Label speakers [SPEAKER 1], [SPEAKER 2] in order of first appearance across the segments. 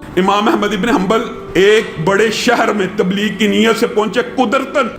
[SPEAKER 1] امام احمد ابن حنبل ایک بڑے شہر میں تبلیغ کی نیت سے پہنچے،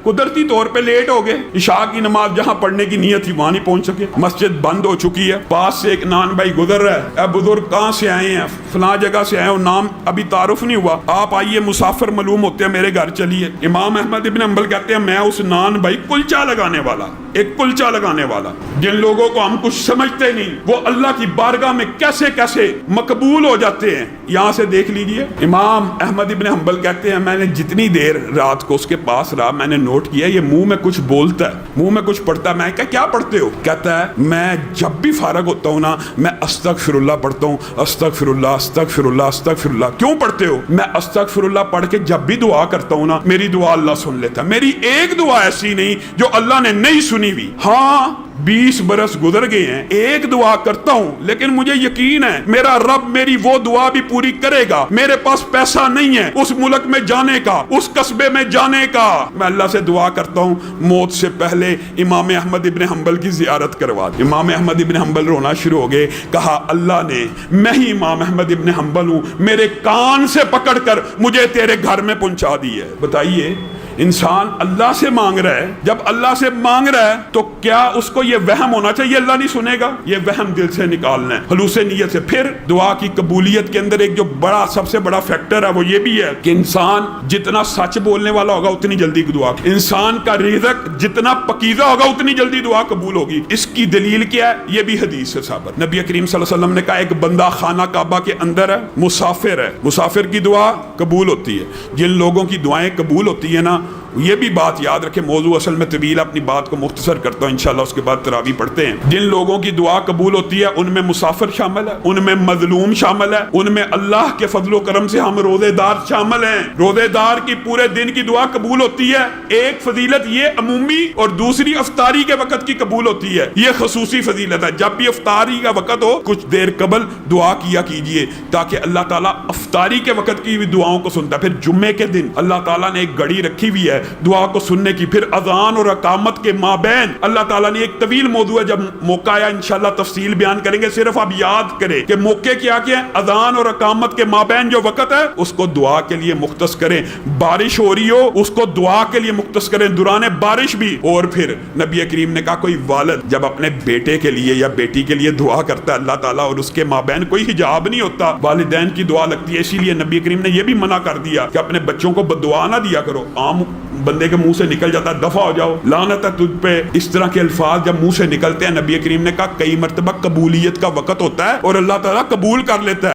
[SPEAKER 1] قدرتی طور پہ لیٹ ہو گئے، عشاء کی نماز جہاں پڑھنے کی نیت تھی وہاں نہیں پہنچ سکے، مسجد بند ہو چکی ہے، پاس سے ایک نان بھائی گزر رہا ہے، اے بزرگ کہاں سے آئے ہیں؟ فلاں جگہ سے آئے ہو، نام ابھی تعارف نہیں ہوا، آپ آئیے، مسافر معلوم ہوتے ہیں، میرے گھر چلیے۔ امام احمد ابن حنبل کہتے ہیں میں اس نان بھائی کلچا لگانے والا، ایک کلچا لگانے والا، جن لوگوں کو ہم کچھ سمجھتے نہیں وہ اللہ کی بارگاہ میں کیسے کیسے مقبول ہو جاتے ہیں، یہاں سے دیکھ لیجئے۔ امام احمد ابن حنبل کہتے ہیں میں نے جتنی دیر رات کو اس کے پاس رہا میں نے نوٹ کیا یہ منہ میں کچھ بولتا ہے، منہ میں کچھ پڑھتا ہے۔ میں کہا کیا پڑھتے ہو؟ کہتا ہے میں جب بھی فارغ ہوتا ہوں نا میں استغفر اللہ پڑھتا ہوں، استغفر اللہ استغفر اللہ استغفر اللہ۔ کیوں پڑھتے ہو؟ میں استغفر اللہ پڑھ کے جب بھی دعا کرتا ہوں نا میری دعا اللہ سن لیتا ہے، میری ایک دعا ایسی نہیں جو اللہ نے نہیں سنی ہوئی۔ ہاں 20 برس گزر گئے ہیں، ایک دعا کرتا ہوں لیکن مجھے یقین ہے میرا رب میری وہ دعا بھی پوری کرے گا۔ میرے پاس پیسہ نہیں ہے اس ملک میں جانے کا، اس قصبے میں جانے کا، میں اللہ سے دعا کرتا ہوں موت سے پہلے امام احمد ابن حنبل کی زیارت کروا دے۔ امام احمد ابن حنبل رونا شروع ہو گئے، کہا اللہ نے، میں ہی امام احمد ابن حنبل ہوں، میرے کان سے پکڑ کر مجھے تیرے گھر میں پہنچا دی ہے۔ بتائیے انسان اللہ سے مانگ رہا ہے، جب اللہ سے مانگ رہا ہے تو کیا اس کو یہ وہم ہونا چاہیے اللہ نہیں سنے گا؟ یہ وہم دل سے نکالنا ہے، خلوص نیت سے۔ پھر دعا کی قبولیت کے اندر ایک جو بڑا سب سے بڑا فیکٹر ہے وہ یہ بھی ہے کہ انسان جتنا سچ بولنے والا ہوگا اتنی جلدی دعا، انسان کا رزق جتنا پکیزہ ہوگا اتنی جلدی دعا قبول ہوگی۔ اس کی دلیل کیا ہے؟ یہ بھی حدیث سے ثابت۔ نبی کریم صلی اللہ علیہ وسلم نے کہا ایک بندہ خانہ کعبہ کے اندر ہے، مسافر ہے، مسافر کی دعا قبول ہوتی ہے۔ جن لوگوں کی دعائیں قبول ہوتی ہیں نا، یہ بھی بات یاد رکھے، موضوع اصل میں طویل، اپنی بات کو مختصر کرتا ہوں انشاءاللہ، اس کے بعد تراویح پڑھتے ہیں۔ جن لوگوں کی دعا قبول ہوتی ہے ان میں مسافر شامل ہے، ان میں مظلوم شامل ہے، ان میں اللہ کے فضل و کرم سے ہم روزے دار شامل ہیں۔ روزے دار کی پورے دن کی دعا قبول ہوتی ہے۔ ایک فضیلت یہ عمومی اور دوسری افطاری کے وقت کی قبول ہوتی ہے، یہ خصوصی فضیلت ہے۔ جب بھی افطاری کا وقت ہو کچھ دیر قبل دعا کیا کیجئے تاکہ اللہ تعالیٰ افطاری کے وقت کی بھی دعاؤں کو سنتا ہے۔ پھر جمعے کے دن اللہ تعالیٰ نے ایک گھڑی رکھی ہوئی ہے دعا کو سننے کی، پھر اذان اور اقامت کے مابین اللہ تعالیٰ نے ایک طویل موضوع ہے، جب موقع آیا انشاءاللہ تفصیل بیان کریں گے، صرف آپ یاد کریں کہ موقع کیا کیا ہے۔ اذان اور اقامت کے مابین جو وقت ہے اس کو دعا کے لیے مختص کریں، بارش ہو رہی ہو اس کو دعا کے لیے مختص کریں، دوران بارش بھی۔ اور پھر نبی کریم نے کہا کوئی والد جب اپنے بیٹے کے لیے یا بیٹی کے لیے دعا کرتا ہے اللہ تعالیٰ اور اس کے مابین کوئی حجاب نہیں ہوتا، والدین کی دعا لگتی ہے، اسی لیے نبی کریم نے یہ بھی منع کر دیا کہ اپنے بچوں کو بددعا نہ دیا کرو۔ عام بندے کے منہ سے نکل جاتا ہے دفع ہو جاؤ، لعنت ہے تجھ پہ، اس طرح کے الفاظ جب منہ سے نکلتے ہیں، نبی کریم نے کہا کئی مرتبہ قبولیت کا وقت ہوتا ہے اور اللہ تعالیٰ قبول کر لیتا ہے۔